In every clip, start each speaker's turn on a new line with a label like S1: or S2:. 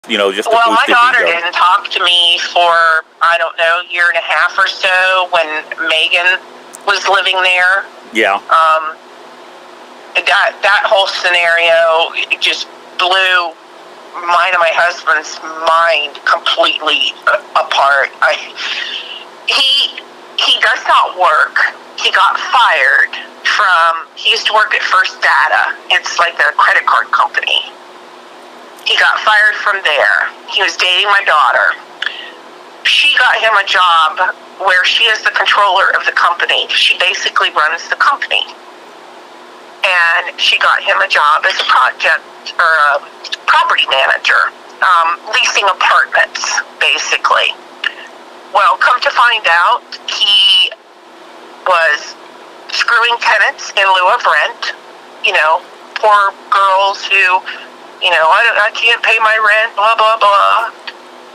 S1: you know, just to
S2: Well,
S1: boost
S2: my
S1: his
S2: daughter
S1: ego.
S2: didn't talk to me for, I don't know, a year and a half or so when Megan was living there.
S1: Yeah.
S2: That whole scenario, it just blew mine and my husband's mind completely apart. He does not work. He got fired from, he used to work at First Data. It's like a credit card company. He got fired from there. He was dating my daughter. She got him a job where she is the controller of the company. She basically runs the company. And she got him a job as a property manager, leasing apartments, basically. Well, come to find out, he was screwing tenants in lieu of rent. You know, poor girls who, you know, I can't pay my rent, blah, blah, blah.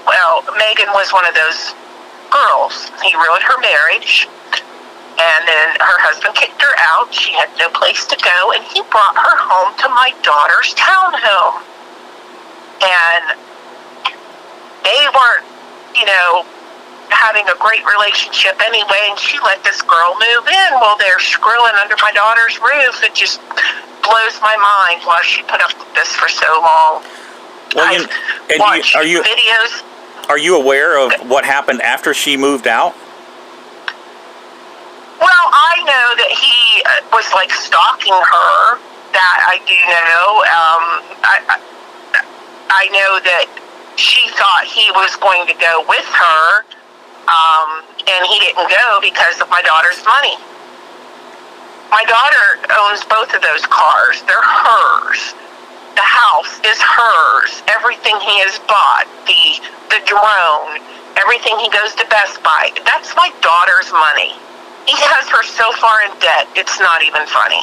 S2: Well, Megan was one of those girls. He ruined her marriage. And then her husband kicked her out. She had no place to go, and he brought her home to my daughter's townhome. And they weren't, you know, having a great relationship anyway, and she let this girl move in. Well, they're screwing under my daughter's roof. It just blows my mind why she put up with this for so long.
S1: Well,
S2: I've watched videos.
S1: Are you aware of what happened after she moved out?
S2: Well, I know that he was like stalking her. That I do know. I know that she thought he was going to go with her, and he didn't go because of my daughter's money. My daughter owns both of those cars. They're hers. The house is hers. Everything he has bought, the drone, everything he goes to Best Buy, that's my daughter's money. He has her so far in debt, it's not even funny.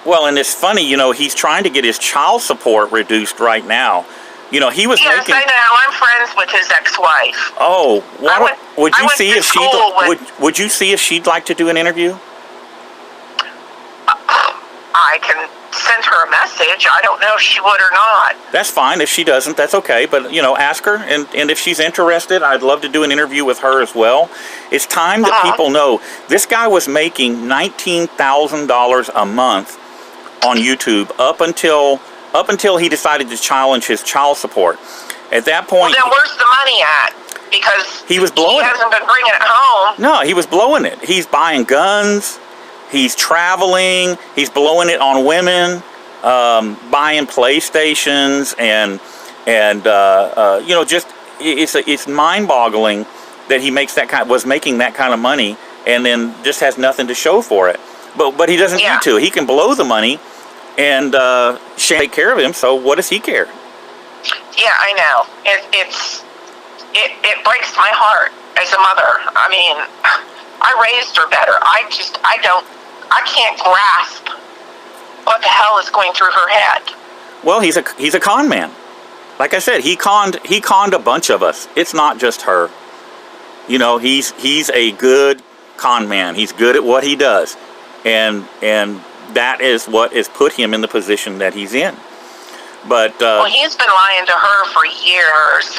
S1: Well, and it's funny, you know, he's trying to get his child support reduced right now. You know, he was making...
S2: Yes, I know. I'm friends with his ex-wife.
S1: Oh, well, would you see if she'd like to do an interview?
S2: I can send her a message. I don't know if she would or not.
S1: That's fine. If she doesn't, that's okay. But, you know, ask her. And if she's interested, I'd love to do an interview with her as well. It's time that people know. This guy was making $19,000 a month on YouTube up until he decided to challenge his child support. At that point...
S2: Well, then where's the money at? Because
S1: he hasn't
S2: been bringing it home.
S1: No, he was blowing it. He's buying guns. He's traveling. He's blowing it on women, buying PlayStations, and you know, just it's mind-boggling that he was making that kind of money, and then just has nothing to show for it. But he doesn't need to. He can blow the money, and she take care of him. So what does he care?
S2: Yeah, I know. It breaks my heart as a mother. I mean, I raised her better. I can't grasp what the hell is going through her head. Well,
S1: he's a con man. Like I said, he conned a bunch of us. It's not just her. You know, he's a good con man. He's good at what he does, and that is what has put him in the position that he's in. But
S2: well, he's been lying to her for years.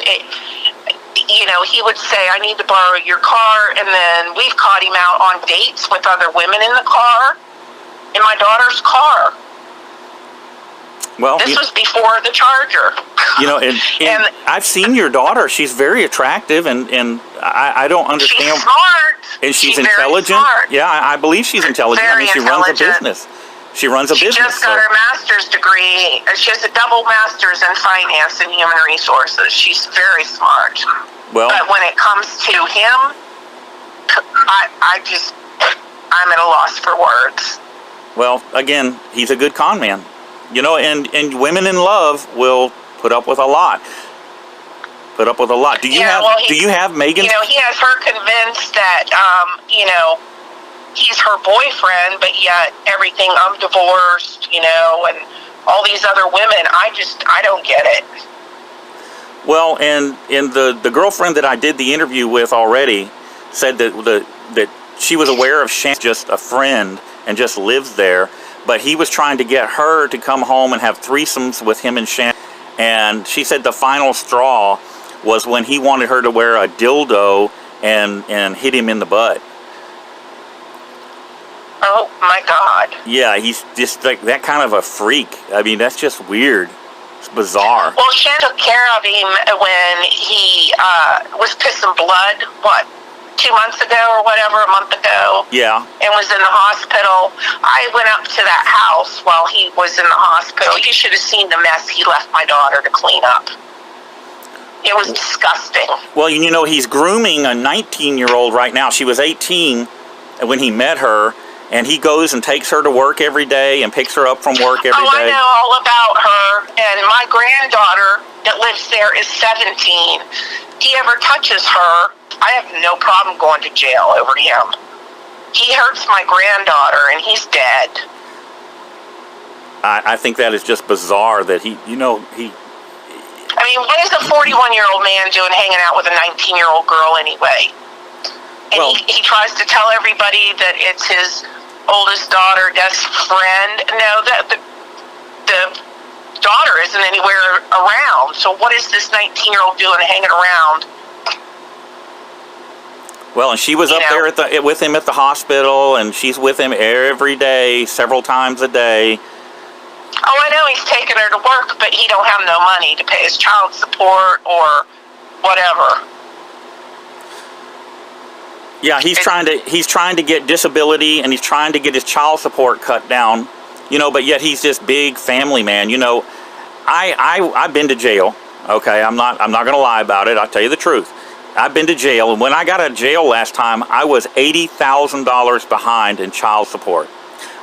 S2: You know, he would say, I need to borrow your car, and then we've caught him out on dates with other women in the car, in my daughter's car. Well, this was before the Charger.
S1: You know, and I've seen your daughter. She's very attractive, and I don't understand.
S2: She's smart.
S1: And she's intelligent. Smart. Yeah, I believe she's intelligent. I mean, she runs a business. She just got her master's degree. She has a double master's in finance and human resources. She's very smart. Well, but when it comes to him, I'm at a loss for words. Well, again, he's a good con man. You know, and women in love will put up with a lot. Do you have Megan?
S2: You know, he has her convinced that you know, he's her boyfriend, but yet everything, I'm divorced, you know, and all these other women, I don't get it.
S1: Well, and the girlfriend that I did the interview with already said that she was aware of Shan's just a friend and just lives there, but he was trying to get her to come home and have threesomes with him and Shan, And she said the final straw was when he wanted her to wear a dildo and hit him in the butt.
S2: Oh my God.
S1: Yeah, he's just like that kind of a freak. I mean, that's just weird. It's bizarre.
S2: Well, Shan took care of him when he was pissing blood, 2 months ago or whatever, a month ago.
S1: Yeah.
S2: And was in the hospital. I went up to that house while he was in the hospital. You should have seen the mess he left my daughter to clean up. It was disgusting.
S1: Well, you know, he's grooming a 19-year-old right now. She was 18 when he met her. And he goes and takes her to work every day and picks her up from work every day.
S2: I know all about her. And my granddaughter that lives there is 17. He ever touches her, I have no problem going to jail over him. He hurts my granddaughter, and he's dead.
S1: I think that is just bizarre that he.
S2: I mean, what is a 41-year-old man doing hanging out with a 19-year-old girl anyway? And
S1: well,
S2: he tries to tell everybody that it's his oldest daughter, best friend. No, the daughter isn't anywhere around. So what is this 19-year-old doing hanging around?
S1: Well, and she was up there with him at the hospital, and she's with him every day, several times a day.
S2: Oh, I know he's taking her to work, but he don't have no money to pay his child support or whatever.
S1: Yeah, he's trying to get disability, and he's trying to get his child support cut down, but yet he's this big family man. I've been to jail. Okay, I'm not gonna lie about it. I'll tell you the truth. I've been to jail, and when I got out of jail last time, I was $80,000 behind in child support.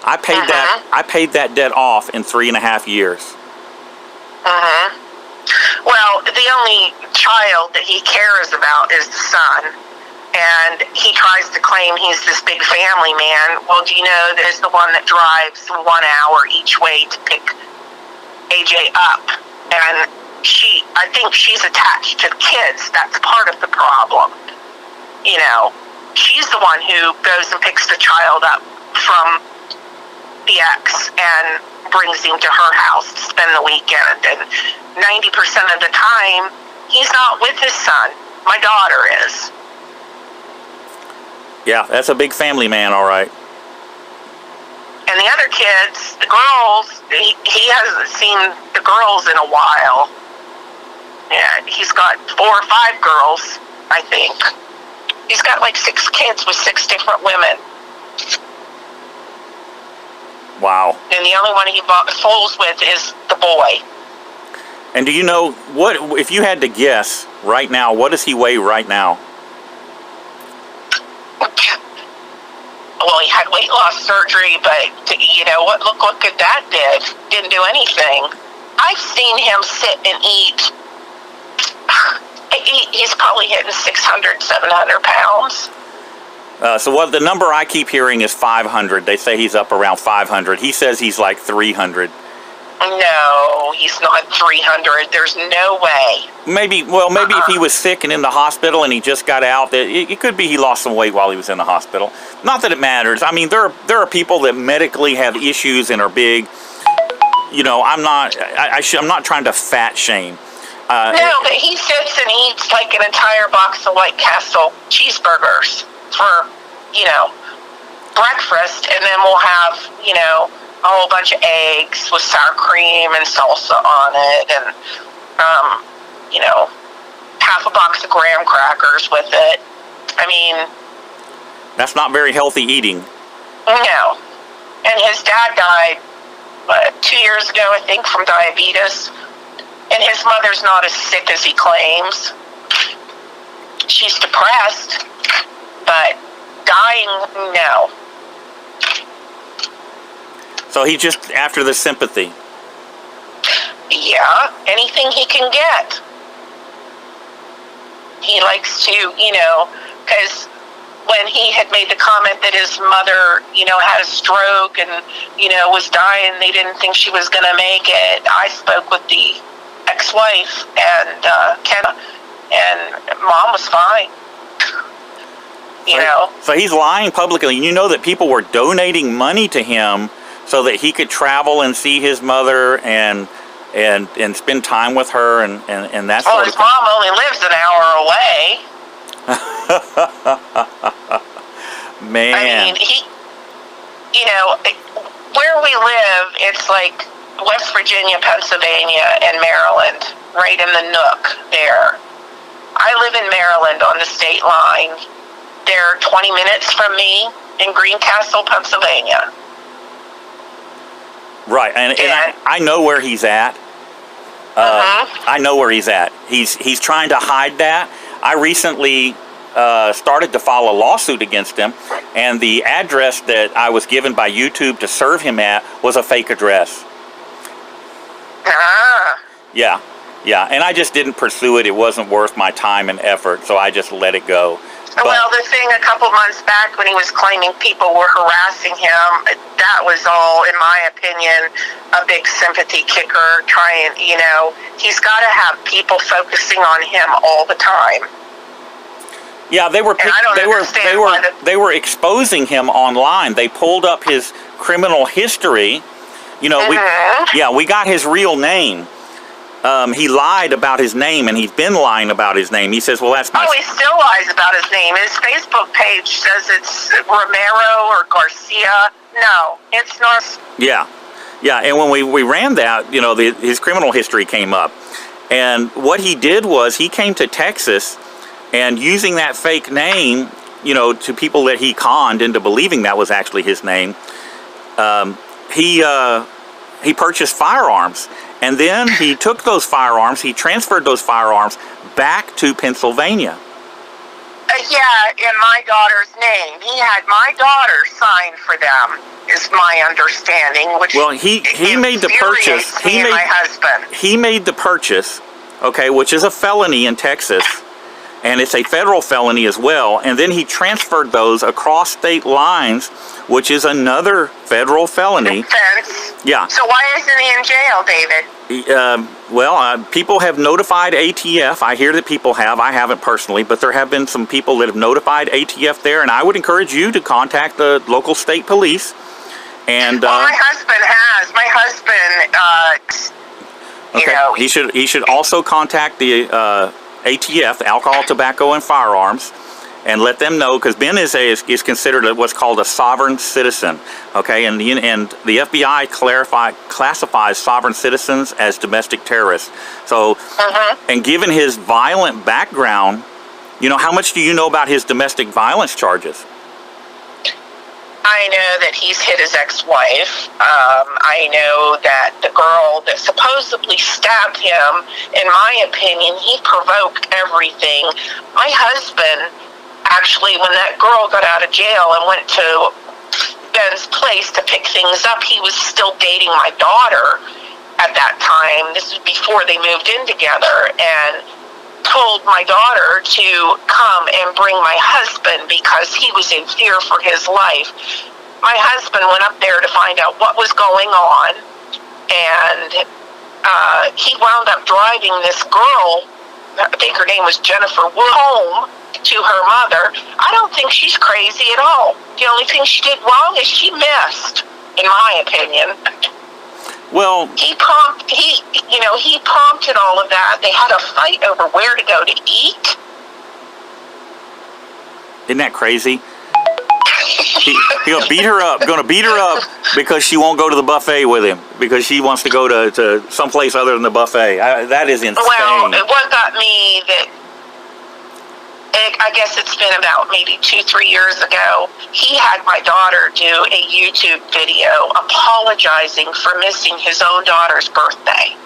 S1: I paid that debt off in 3.5 years.
S2: Well, the only child that he cares about is the son. And he tries to claim he's this big family man. Well, do you know that is the one that drives 1 hour each way to pick AJ up? And I think she's attached to the kids. That's part of the problem. She's the one who goes and picks the child up from the ex and brings him to her house to spend the weekend. And 90% of the time, he's not with his son. My daughter is.
S1: Yeah, that's a big family man, all right.
S2: And the other kids, the girls, he hasn't seen the girls in a while. Yeah, he's got 4 or 5 girls, I think. He's got like 6 kids with 6 different women.
S1: Wow.
S2: And the only one he fools with is the boy.
S1: And do you know, if you had to guess right now, what does he weigh right now?
S2: Well, he had weight loss surgery, but look what good that did. Didn't do anything. I've seen him sit and eat. He's probably hitting 600, 700 pounds.
S1: So what the number I keep hearing is 500. They say he's up around 500. He says he's like 300.
S2: No, he's not 300. There's no way.
S1: Maybe if he was sick and in the hospital and he just got out, it could be he lost some weight while he was in the hospital. Not that it matters. I mean, there are people that medically have issues and are big. I'm not trying to fat shame.
S2: No, but he sits and eats like an entire box of White Castle cheeseburgers for, breakfast, and then we'll have, a whole bunch of eggs with sour cream and salsa on it, and, half a box of graham crackers with it. I mean...
S1: That's not very healthy eating.
S2: No. And his dad died, 2 years ago, I think, from diabetes. And his mother's not as sick as he claims. She's depressed, but dying, no.
S1: So he's just after the sympathy.
S2: Yeah, anything he can get. He likes to, because when he had made the comment that his mother, had a stroke and, was dying, they didn't think she was going to make it. I spoke with the ex-wife and Kenna, and Mom was fine.
S1: So he's lying publicly. You know that people were donating money to him so that he could travel and see his mother and and spend time with her and that
S2: Well,
S1: sort
S2: his
S1: of thing.
S2: mom only lives an hour away.
S1: Man.
S2: I mean, where we live, it's like West Virginia, Pennsylvania, and Maryland, right in the nook there. I live in Maryland on the state line. They're 20 minutes from me in Greencastle, Pennsylvania.
S1: Right, and I know where he's at. I know where he's at. He's trying to hide that. I recently started to file a lawsuit against him, and the address that I was given by YouTube to serve him at was a fake address. Yeah, and I just didn't pursue it. It wasn't worth my time and effort, so I just let it go. But,
S2: well, the thing a couple months back when he was claiming people were harassing him, that was all, in my opinion, a big sympathy kicker. He's got to have people focusing on him all the time.
S1: Yeah, they were exposing him online. They pulled up his criminal history. We got his real name. He lied about his name, and he's been lying about his name. He says, well, that's my...
S2: Oh, he still lies about his name. His Facebook page says it's Romero or Garcia. No, it's not.
S1: Yeah, and when we ran that, his criminal history came up. And what he did was he came to Texas, and using that fake name, to people that he conned into believing that was actually his name, he purchased firearms. And then he took those firearms, he transferred those firearms back to Pennsylvania.
S2: In my daughter's name. He had my daughter sign for them, is my understanding. Well,
S1: he made the purchase.
S2: My husband.
S1: He made the purchase, which is a felony in Texas. And it's a federal felony as well. And then he transferred those across state lines, which is another federal felony.
S2: Offense.
S1: Yeah.
S2: So why isn't he in jail, David?
S1: People have notified ATF. I hear that people have. I haven't personally, but there have been some people that have notified ATF there. And I would encourage you to contact the local state police. And
S2: my husband has. My husband,
S1: he should also contact the ATF, Alcohol, Tobacco, and Firearms, and let them know, because Ben is considered what's called a sovereign citizen, and the FBI classifies sovereign citizens as domestic terrorists. So, and given his violent background, how much do you know about his domestic violence charges?
S2: I know that he's hit his ex-wife. I know that the girl that supposedly stabbed him, in my opinion, he provoked everything. My husband, actually, when that girl got out of jail and went to Ben's place to pick things up, he was still dating my daughter at that time. This was before they moved in together, and told my daughter to come and bring my husband because he was in fear for his life. My husband went up there to find out what was going on, and he wound up driving this girl, I think her name was Jennifer, home to her mother. I don't think she's crazy at all. The only thing she did wrong is she missed, in my opinion.
S1: Well,
S2: he prompted all of that. They had a fight over where to go to eat.
S1: Isn't that crazy? He's gonna beat her up. Because she won't go to the buffet with him because she wants to go to someplace other than the buffet. That is insane.
S2: Well, what got me I guess it's been about maybe 2-3 years ago, he had my daughter do a YouTube video apologizing for missing his own daughter's birthday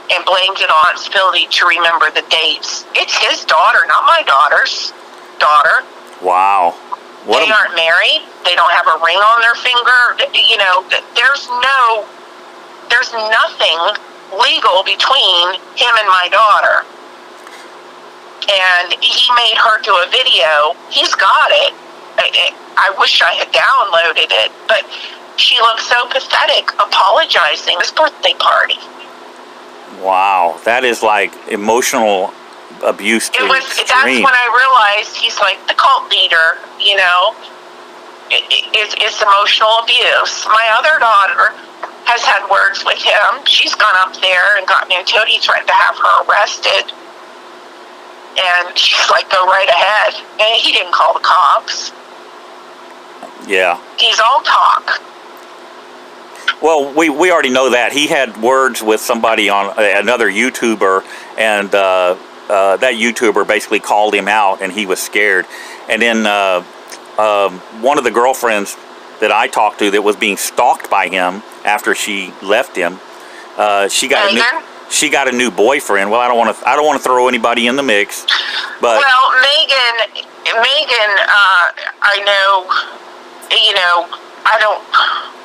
S2: and blamed it on his ability to remember the dates. It's his daughter, not my daughter's daughter.
S1: Wow.
S2: They aren't married. They don't have a ring on their finger. There's nothing legal between him and my daughter. And he made her do a video. He's got it. I wish I had downloaded it, but she looked so pathetic apologizing at his birthday party.
S1: Wow, that is like emotional abuse to extreme.
S2: That's when I realized he's like the cult leader, It's emotional abuse. My other daughter has had words with him. She's gone up there and gotten into it. He threatened to have her arrested. And she's like, go right ahead. And he didn't call the cops.
S1: Yeah.
S2: He's all talk.
S1: Well, we already know that. He had words with somebody on another YouTuber, and that YouTuber basically called him out, and he was scared. And then one of the girlfriends that I talked to that was being stalked by him after she left him, she got a new boyfriend. Well, I don't want to throw anybody in the mix, but
S2: well, Megan, I know,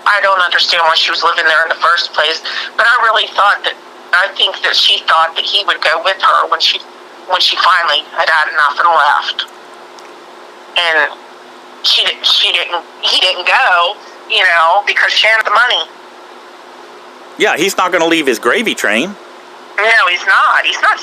S2: I don't understand why she was living there in the first place. But I think that she thought that he would go with her when she finally had enough and left. And he didn't go, because she had the money.
S1: yeah, he's not going to leave his gravy train.
S2: No, he's not. He's not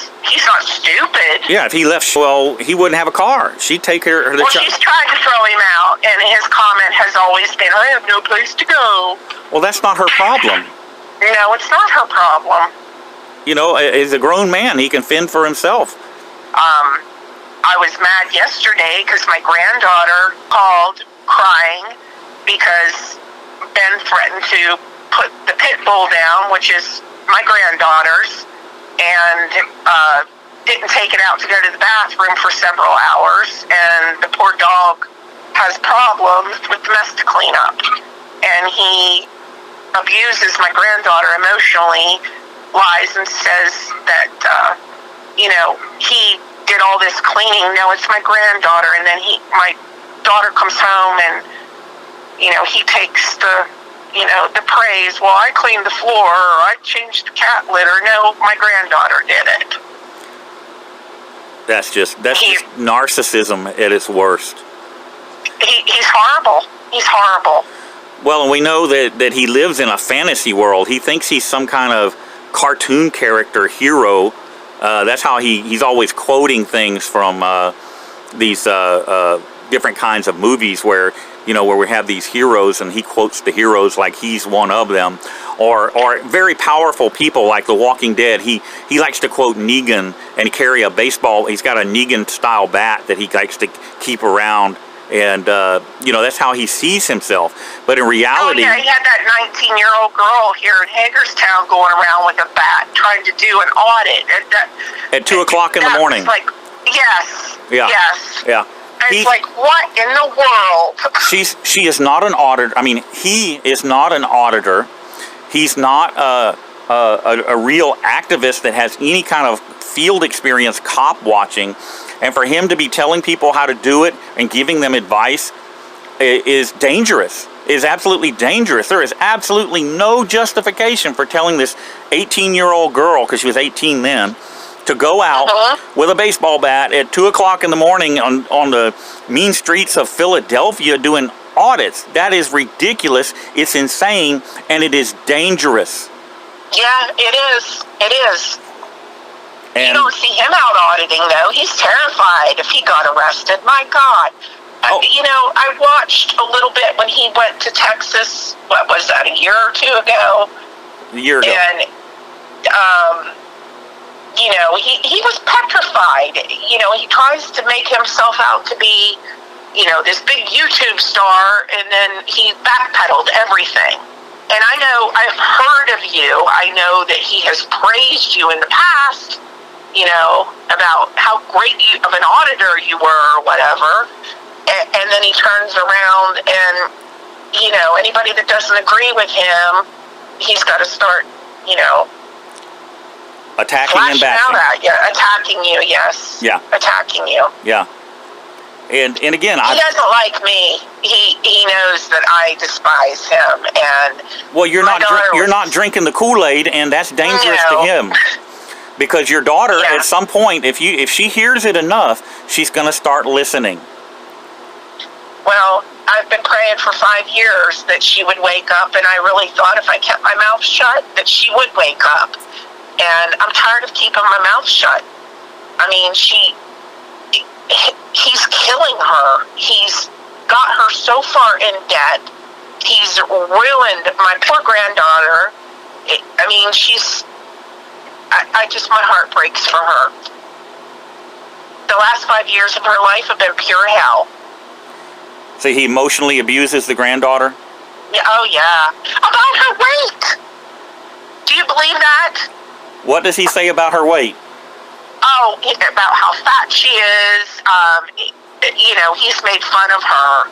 S2: stupid.
S1: Yeah, if he left, well, he wouldn't have a car. She'd take care of the child.
S2: She's tried to throw him out, and his comment has always been, I have no place to go.
S1: Well, that's not her problem.
S2: No, it's not her problem.
S1: He's a grown man. He can fend for himself.
S2: I was mad yesterday because my granddaughter called crying because Ben threatened to put the pit bull down, which is my granddaughter's, and didn't take it out to go to the bathroom for several hours, and the poor dog has problems with the mess to clean up, and he abuses my granddaughter emotionally, lies and says that he did all this cleaning. No, it's my granddaughter. And then my daughter comes home and he takes the praise. Well, I cleaned the floor, or I changed the cat litter. No, my granddaughter did it.
S1: That's just narcissism at its worst.
S2: He's horrible. He's horrible.
S1: Well, and we know that he lives in a fantasy world. He thinks he's some kind of cartoon character hero. That's how he's always quoting things from these different kinds of movies where we have these heroes, and he quotes the heroes like he's one of them, or very powerful people like The Walking Dead. He likes to quote Negan and carry a baseball. He's got a Negan style bat that he likes to keep around, and that's how he sees himself. But in reality,
S2: he had that 19-year-old girl here in Hagerstown going around with a bat trying to do an audit
S1: at 2 o'clock in the morning.
S2: Like, yes,
S1: yeah,
S2: yes,
S1: yeah.
S2: It's like, what in the world?
S1: She is not an auditor. I mean, he is not an auditor. He's not a real activist that has any kind of field experience cop watching. And for him to be telling people how to do it and giving them advice is dangerous, is absolutely dangerous. There is absolutely no justification for telling this 18-year-old girl, because she was 18 then, to go out with a baseball bat at 2 o'clock in the morning on the mean streets of Philadelphia doing audits. That is ridiculous. It's insane, and it is dangerous.
S2: Yeah, it is. It is.
S1: And
S2: you don't see him out auditing, though. He's terrified if he got arrested. My God. I watched a little bit when he went to Texas. What was that, a year or two ago?
S1: A year ago.
S2: And, he was petrified. He tries to make himself out to be, this big YouTube star, and then he backpedaled everything. And I know, I've heard of you. I know that he has praised you in the past, about how great of an auditor you were or whatever. And then he turns around and, anybody that doesn't agree with him, he's got to start,
S1: attacking and backing.
S2: Attacking you, yes.
S1: Yeah.
S2: Attacking you.
S1: Yeah. And again,
S2: he doesn't like me. He knows that I despise him, and
S1: well, you're not drinking the Kool-Aid, and that's dangerous to him. Because your daughter, at some point, if she hears it enough, she's going to start listening.
S2: Well, I've been praying for 5 years that she would wake up, and I really thought if I kept my mouth shut that she would wake up. And I'm tired of keeping my mouth shut. I mean, he's killing her. He's got her so far in debt. He's ruined my poor granddaughter. mean, I just, my heart breaks for her. The last 5 years of her life have been pure hell.
S1: So he emotionally abuses the granddaughter?
S2: Yeah, oh yeah. About her weight. Do you believe that?
S1: What does he say about her weight?
S2: Oh, about how fat she is. You know, he's made fun of her.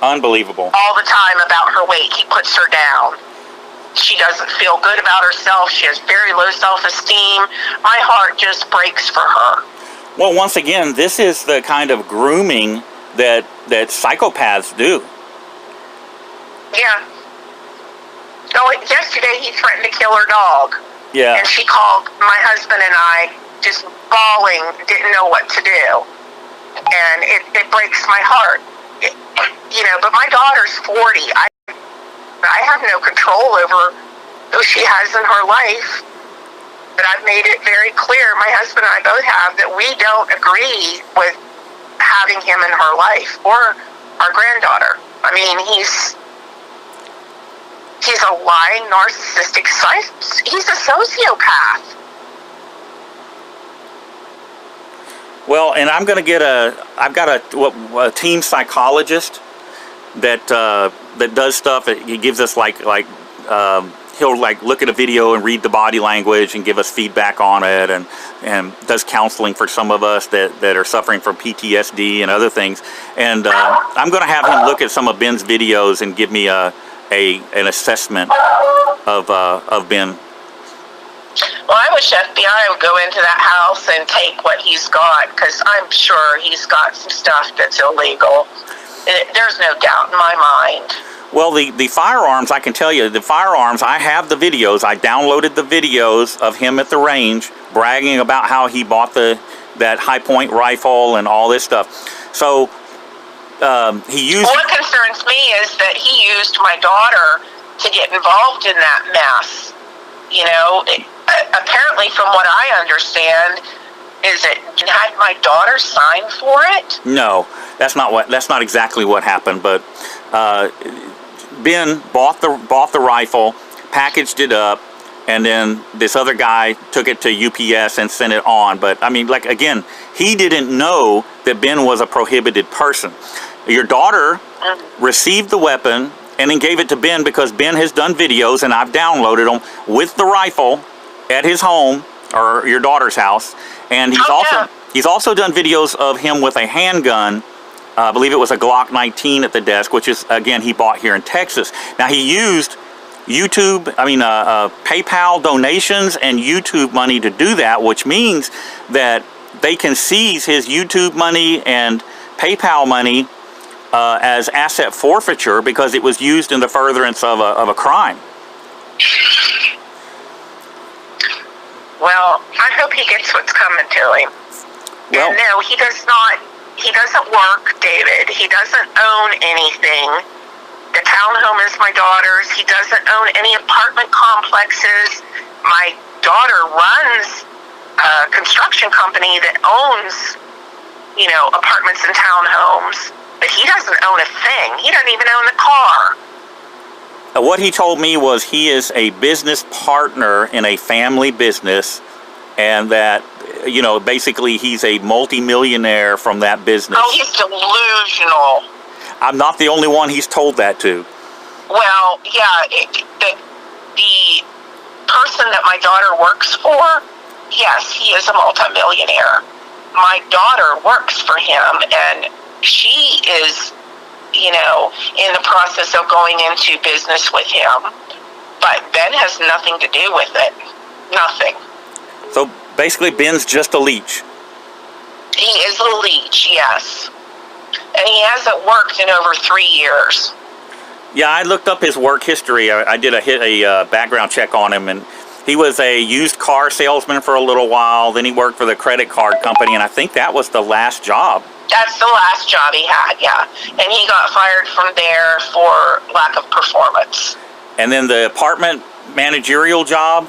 S1: Unbelievable.
S2: All the time about her weight. He puts her down. She doesn't feel good about herself. She has very low self-esteem. My heart just breaks for her.
S1: Well, once again, this is the kind of grooming that psychopaths do.
S2: Yeah. Oh, yesterday he threatened to kill her dog.
S1: Yeah.
S2: And she called my husband and I, just bawling, didn't know what to do. And it breaks my heart. You know, but my daughter's 40. I have no control over who she has in her life. But I've made it very clear, my husband and I both have, that we don't agree with having him in her life or our granddaughter. I mean, he's a lying, narcissistic, he's a sociopath.
S1: Well, and I've got a team psychologist that does stuff. He gives us he'll look at a video and read the body language and give us feedback on it, and does counseling for some of us that are suffering from PTSD and other things. And I'm going to have him look at some of Ben's videos and give me an assessment of Ben.
S2: Well, I wish FBI would go into that house and take what he's got, because I'm sure he's got some stuff that's illegal. There's no doubt in my mind.
S1: Well, the firearms, I can tell you, the firearms, I have the videos. I downloaded the videos of him at the range bragging about how he bought that high-point rifle and all this stuff. So he used...
S2: What concerns me is that he used my daughter to get involved in that mess. You know, apparently from what I understand, is it had my daughter sign for it?
S1: No, that's not exactly what happened, but Ben bought the rifle, packaged it up, and then this other guy took it to UPS and sent it on. But I mean, again, he didn't know that Ben was a prohibited person. Your daughter received the weapon and then gave it to Ben because Ben has done videos, and I've downloaded them, with the rifle at his home, or your daughter's house. And he's also done videos of him with a handgun. I believe it was a Glock 19 at the desk, which is, again, he bought here in Texas. Now, he used PayPal donations and YouTube money to do that, which means that they can seize his YouTube money and PayPal money as asset forfeiture because it was used in the furtherance of a crime.
S2: Well, I hope he gets what's coming to him. Well, and no, he doesn't work, David. He doesn't own anything. The townhome is my daughter's. He doesn't own any apartment complexes. My daughter runs a construction company that owns, apartments and townhomes. But he doesn't own a thing. He doesn't even own the car.
S1: What he told me was he is a business partner in a family business, and that, basically he's a multimillionaire from that business.
S2: Oh, he's delusional.
S1: I'm not the only one he's told that to.
S2: Well, yeah, the person that my daughter works for, yes, he is a multimillionaire. My daughter works for him, and she is, in the process of going into business with him. But Ben has nothing to do with it. Nothing.
S1: So basically, Ben's just a leech.
S2: He is a leech, yes. And he hasn't worked in over 3 years.
S1: Yeah, I looked up his work history. I did a background check on him, and he was a used car salesman for a little while. Then he worked for the credit card company, and I think that was the last job.
S2: That's the last job he had, yeah. And he got fired from there for lack of performance. And
S1: then the apartment managerial job?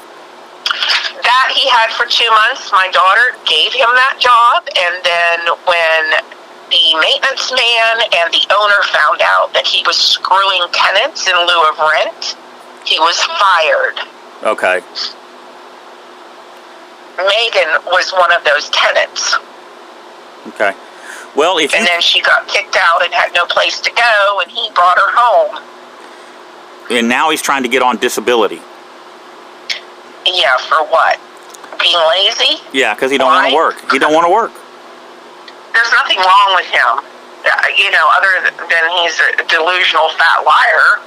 S2: That he had for 2 months. My daughter gave him that job, and then when the maintenance man and the owner found out that he was screwing tenants in lieu of rent, He was fired.
S1: Okay.
S2: Megan was one of those tenants.
S1: Okay. Well, if
S2: and then she got kicked out and had no place to go, and he brought her home.
S1: And now he's trying to get on disability.
S2: Yeah, for what? Being lazy?
S1: Yeah, because he don't want to work. He don't want to work.
S2: There's nothing wrong with him. You know, other than he's a delusional fat liar.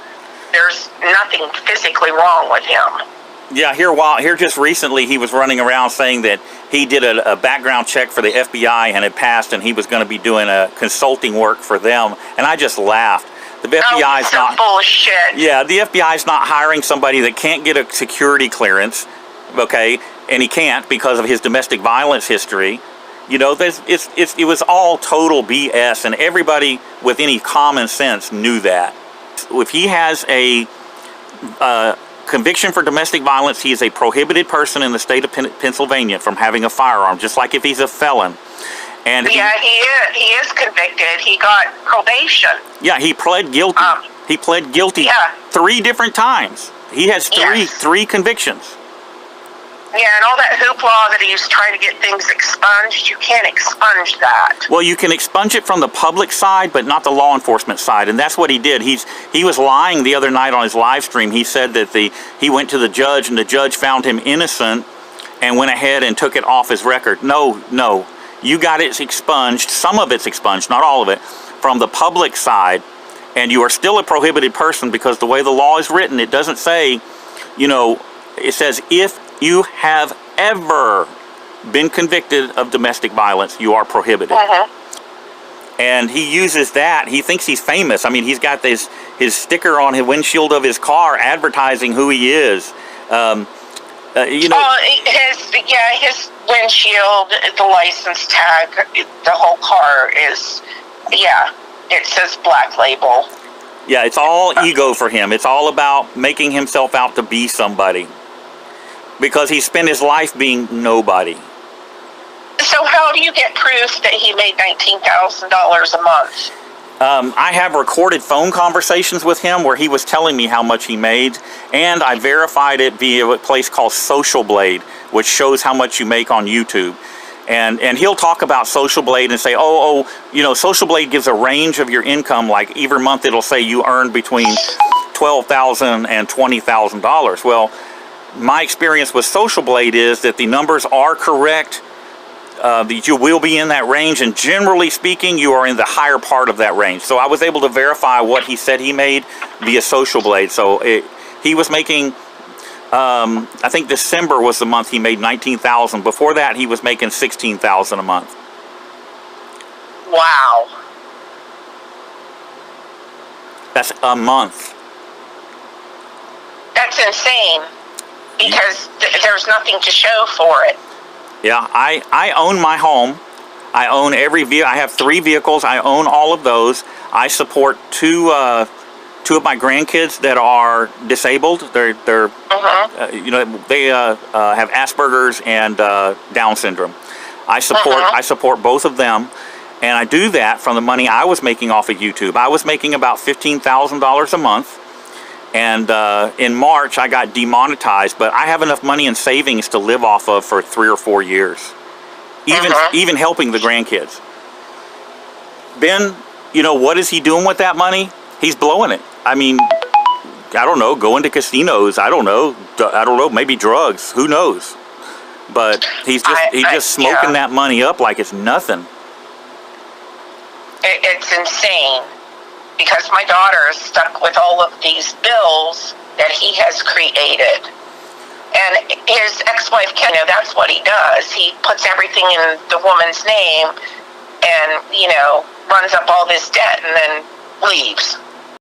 S2: There's nothing physically wrong with him.
S1: Yeah, here just recently he was running around saying that he did a background check for the FBI and it passed, and he was going to be doing a consulting work for them. And I just laughed. The FBI's
S2: so
S1: not
S2: bullshit.
S1: Yeah, the FBI's not hiring somebody that can't get a security clearance, okay? And he can't because of his domestic violence history. You know, it was all total BS, and everybody with any common sense knew that. If he has a conviction for domestic violence, he is a prohibited person in the state of Pennsylvania from having a firearm, just like if he's a felon. And
S2: yeah, he is convicted. He got probation.
S1: Yeah, he pled guilty. He pled guilty 3 different times. He has three convictions.
S2: Yeah, and all that hoopla that he's trying to get things expunged, you can't expunge that.
S1: Well, you can expunge it from the public side, but not the law enforcement side, and that's what he did. He was lying the other night on his live stream. He said that he went to the judge, and the judge found him innocent and went ahead and took it off his record. No. You got it expunged. Some of it's expunged, not all of it, from the public side, and you are still a prohibited person because the way the law is written, it doesn't say, you know, it says if you have ever been convicted of domestic violence, you are prohibited. And he uses that. He thinks he's famous. I mean, he's got his sticker on the windshield of his car advertising who he is. You know,
S2: his windshield, the license tag, the whole car is, it says Black Label.
S1: Yeah, it's all ego for him. It's all about making himself out to be somebody. Because he spent his life being nobody.
S2: So how do you get proof that he made $19,000 a month?
S1: I have recorded phone conversations with him where he was telling me how much he made, and I verified it via a place called Social Blade, which shows how much you make on YouTube. And he'll talk about Social Blade and say, you know, Social Blade gives a range of your income. Like every month it'll say you earn between $12,000 and $20,000. Well, my experience with Social Blade is that the numbers are correct, that you will be in that range, and generally speaking, you are in the higher part of that range. So I was able to verify what he said he made via Social Blade. So he was making, I think December was the month he made $19,000. Before that, he was making $16,000 a month.
S2: Wow.
S1: That's a month.
S2: That's insane. Because there's nothing to show for it.
S1: Yeah, I own my home. I own every vehicle. I have 3 vehicles. I own all of those. I support two of my grandkids that are disabled. They're you know, they have Asperger's and Down syndrome. I support both of them, and I do that from the money I was making off of YouTube. I was making about $15,000 a month. And in March, I got demonetized, but I have enough money in savings to live off of for 3 or 4 years, even helping the grandkids. Ben, you know, what is he doing with that money? He's blowing it. I mean, I don't know, going to casinos. I don't know, maybe drugs. Who knows? But he's just smoking that money up like it's nothing.
S2: It's insane. Because my daughter is stuck with all of these bills that he has created. And his ex-wife, that's what he does. He puts everything in the woman's name and, you know, runs up all this debt and then leaves.